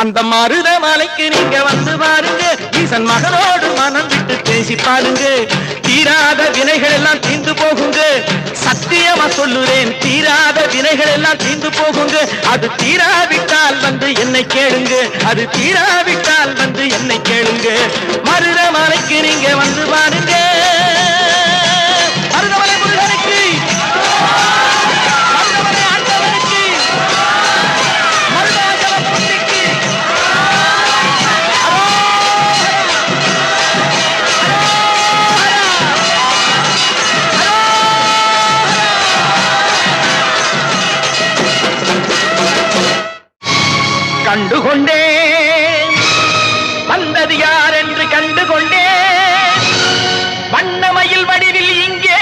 அந்த மருத மலைக்கு நீங்க வந்து பாருங்க, ஈசன் மகனோடு மனம் விட்டு பேசி பாருங்க. தீராத வினைகள் எல்லாம் தீர்ந்து போகுங்க, சத்தியமா சொல்லுறேன், தீராத வினைகள் எல்லாம் தீர்ந்து போகுங்க. அது தீராவிட்டால் வந்து என்னை கேளுங்க, அது தீராவிட்டால் வந்து என்னை கேளுங்க. மருத மலைக்கு நீங்க வந்து பாருங்க. மருதமலை முருகனுக்கு, மருதமலை ஆண்டவனுக்கு, மருதாச்சலமூர்த்திக்கு கண்டுகொண்டேன், வந்தது யார் என்று கண்டுகொண்டேன். வண்ணமயில் வடிவில் இங்கே